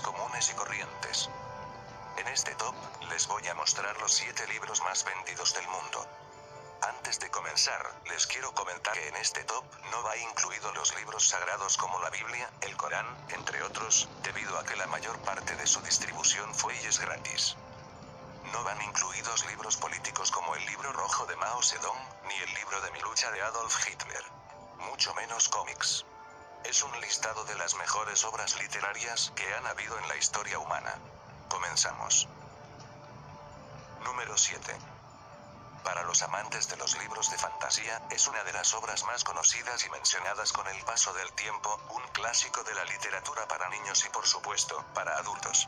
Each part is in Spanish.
comunes y corrientes. En este top, les voy a mostrar los 7 libros más vendidos del mundo. Antes de comenzar, les quiero comentar que en este top no va incluido los libros sagrados como la Biblia, el Corán, entre otros, debido a que la mayor parte de su distribución fue y es gratis. No van incluidos libros políticos como el libro rojo de Mao Zedong, ni el libro de mi lucha de Adolf Hitler. Mucho menos cómics. Es un listado de las mejores obras literarias que han habido en la historia humana. Comenzamos. Número 7. Para los amantes de los libros de fantasía, es una de las obras más conocidas y mencionadas con el paso del tiempo, un clásico de la literatura para niños y por supuesto, para adultos.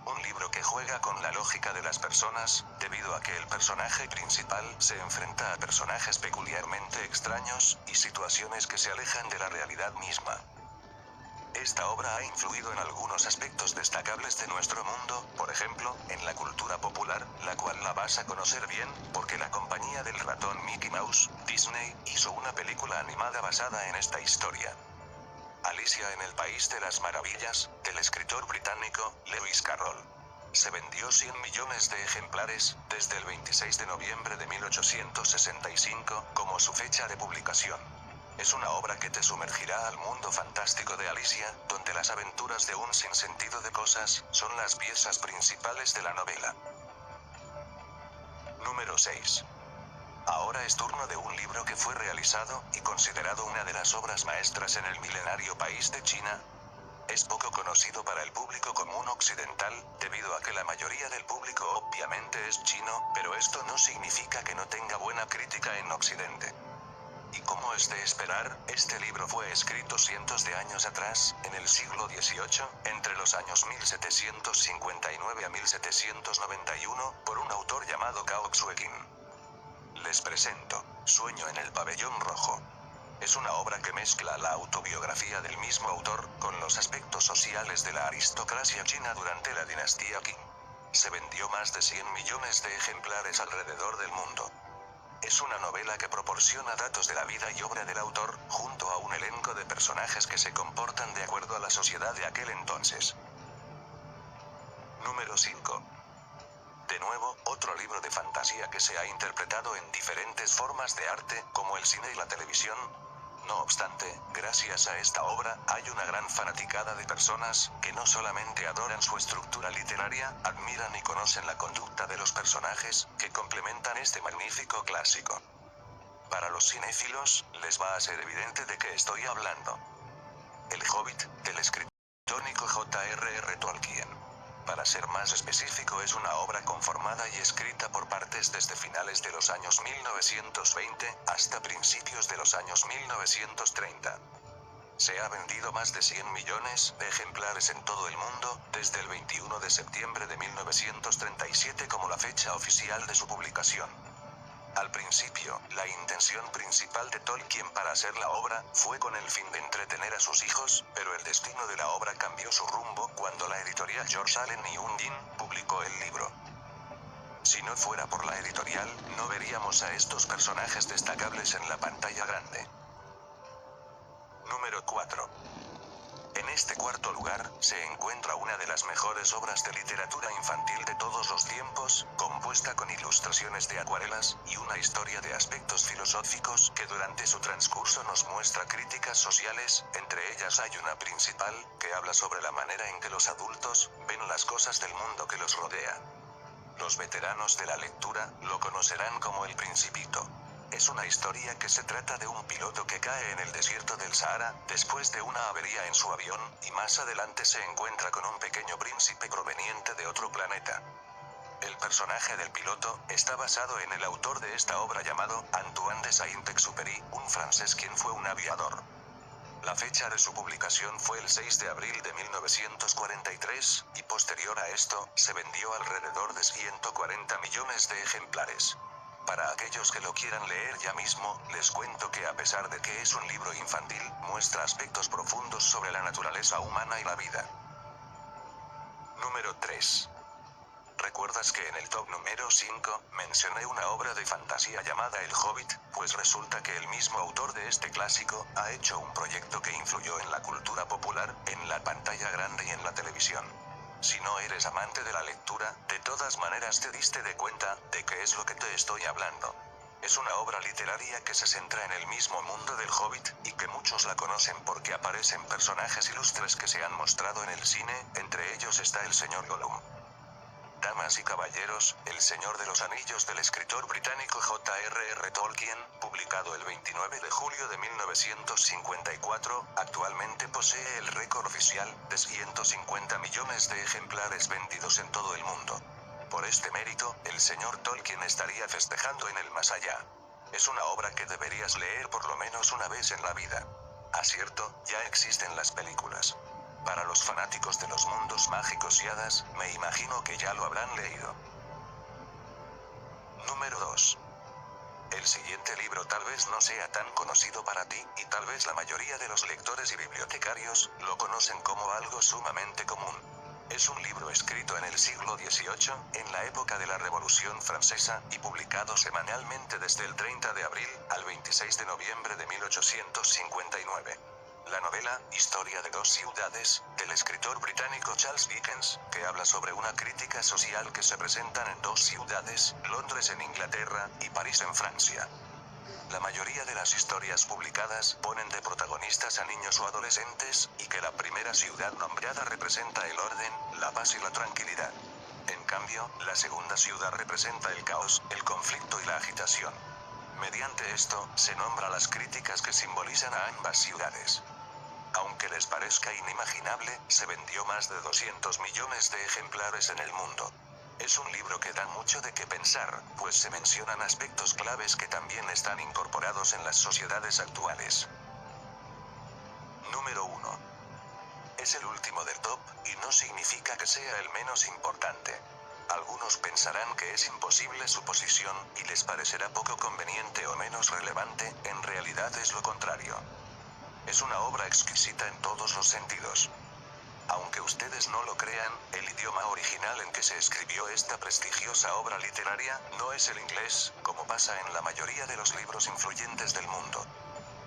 Un libro que juega con la lógica de las personas, debido a que el personaje principal se enfrenta a personajes peculiarmente extraños, y situaciones que se alejan de la realidad misma. Esta obra ha influido en algunos aspectos destacables de nuestro mundo, por ejemplo, en la cultura popular, la cual la vas a conocer bien, porque la compañía del ratón Mickey Mouse, Disney, hizo una película animada basada en esta historia. Alicia en el País de las Maravillas, del escritor británico, Lewis Carroll. Se vendió 100 millones de ejemplares, desde el 26 de noviembre de 1865, como su fecha de publicación. Es una obra que te sumergirá al mundo fantástico de Alicia, donde las aventuras de un sinsentido de cosas, son las piezas principales de la novela. Número 6. Ahora es turno de un libro que fue realizado, y considerado una de las obras maestras en el milenario país de China. Es poco conocido para el público común occidental, debido a que la mayoría del público obviamente es chino, pero esto no significa que no tenga buena crítica en Occidente. Y como es de esperar, este libro fue escrito cientos de años atrás, en el siglo XVIII, entre los años 1759 a 1791, por un autor llamado Cao Xueqin. Les presento, Sueño en el Pabellón Rojo. Es una obra que mezcla la autobiografía del mismo autor, con los aspectos sociales de la aristocracia china durante la dinastía Qing. Se vendió más de 100 millones de ejemplares alrededor del mundo. Es una novela que proporciona datos de la vida y obra del autor, junto a un elenco de personajes que se comportan de acuerdo a la sociedad de aquel entonces. Número 5. De nuevo, otro libro de fantasía que se ha interpretado en diferentes formas de arte, como el cine y la televisión. No obstante, gracias a esta obra, hay una gran fanaticada de personas, que no solamente adoran su estructura literaria, admiran y conocen la conducta de los personajes, que complementan este magnífico clásico. Para los cinéfilos, les va a ser evidente de qué estoy hablando. El Hobbit, del escritor J.R.R. Tolkien. Para ser más específico, es una obra conformada y escrita por partes desde finales de los años 1920, hasta principios de los años 1930. Se ha vendido más de 100 millones de ejemplares en todo el mundo, desde el 21 de septiembre de 1937 como la fecha oficial de su publicación. Al principio, la intención principal de Tolkien para hacer la obra, fue con el fin de entretener a sus hijos, pero el destino de la obra cambió su rumbo, cuando la editorial George Allen y Undine, publicó el libro. Si no fuera por la editorial, no veríamos a estos personajes destacables en la pantalla grande. Número 4. En este cuarto lugar, se encuentra una de las mejores obras de literatura infantil de todos los tiempos, compuesta con ilustraciones de acuarelas, y una historia de aspectos filosóficos, que durante su transcurso nos muestra críticas sociales, entre ellas hay una principal, que habla sobre la manera en que los adultos, ven las cosas del mundo que los rodea. Los veteranos de la lectura, lo conocerán como El Principito. Es una historia que se trata de un piloto que cae en el desierto del Sahara, después de una avería en su avión, y más adelante se encuentra con un pequeño príncipe proveniente de otro planeta. El personaje del piloto, está basado en el autor de esta obra llamado, Antoine de Saint-Exupéry, un francés quien fue un aviador. La fecha de su publicación fue el 6 de abril de 1943, y posterior a esto, se vendió alrededor de 140 millones de ejemplares. Para aquellos que lo quieran leer ya mismo, les cuento que a pesar de que es un libro infantil, muestra aspectos profundos sobre la naturaleza humana y la vida. Número 3. ¿Recuerdas que en el top número 5, mencioné una obra de fantasía llamada El Hobbit? Pues resulta que el mismo autor de este clásico, ha hecho un proyecto que influyó en la cultura popular, en la pantalla grande y en la televisión. Si no eres amante de la lectura, de todas maneras te diste de cuenta, de qué es lo que te estoy hablando. Es una obra literaria que se centra en el mismo mundo del Hobbit, y que muchos la conocen porque aparecen personajes ilustres que se han mostrado en el cine, entre ellos está el señor Gollum. Damas y caballeros, El Señor de los Anillos del escritor británico J.R.R. Tolkien, publicado el 29 de julio de 1954, actualmente posee el récord oficial de 150 millones de ejemplares vendidos en todo el mundo. Por este mérito, el señor Tolkien estaría festejando en el más allá. Es una obra que deberías leer por lo menos una vez en la vida. Acierto, ya existen las películas. Para los fanáticos de los mundos mágicos y hadas, me imagino que ya lo habrán leído. Número 2. El siguiente libro tal vez no sea tan conocido para ti, y tal vez la mayoría de los lectores y bibliotecarios lo conocen como algo sumamente común. Es un libro escrito en el siglo XVIII, en la época de la Revolución Francesa, y publicado semanalmente desde el 30 de abril al 26 de noviembre de 1859. La novela, Historia de dos ciudades, del escritor británico Charles Dickens, que habla sobre una crítica social que se presentan en dos ciudades, Londres en Inglaterra, y París en Francia. La mayoría de las historias publicadas ponen de protagonistas a niños o adolescentes, y que la primera ciudad nombrada representa el orden, la paz y la tranquilidad. En cambio, la segunda ciudad representa el caos, el conflicto y la agitación. Mediante esto, se nombra las críticas que simbolizan a ambas ciudades. Aunque les parezca inimaginable, se vendió más de 200 millones de ejemplares en el mundo. Es un libro que da mucho de qué pensar, pues se mencionan aspectos claves que también están incorporados en las sociedades actuales. Número 1. Es el último del top, y no significa que sea el menos importante. Algunos pensarán que es imposible su posición, y les parecerá poco conveniente o menos relevante, en realidad es lo contrario. Es una obra exquisita en todos los sentidos. Aunque ustedes no lo crean, el idioma original en que se escribió esta prestigiosa obra literaria, no es el inglés, como pasa en la mayoría de los libros influyentes del mundo.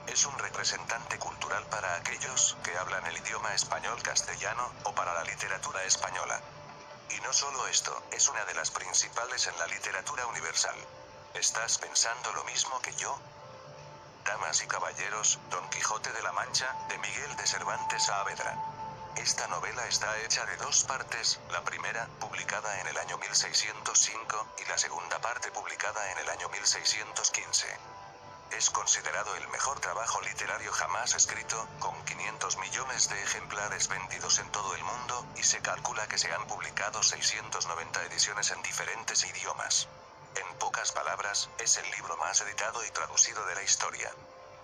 Es un representante cultural para aquellos que hablan el idioma español-castellano, o para la literatura española. Y no solo esto, es una de las principales en la literatura universal. ¿Estás pensando lo mismo que yo? Damas y caballeros, Don Quijote de la Mancha, de Miguel de Cervantes Saavedra. Esta novela está hecha de dos partes, la primera, publicada en el año 1605, y la segunda parte publicada en el año 1615. Es considerado el mejor trabajo literario jamás escrito, con 500 millones de ejemplares vendidos en todo el mundo, y se calcula que se han publicado 690 ediciones en diferentes idiomas. En pocas palabras, es el libro más editado y traducido de la historia.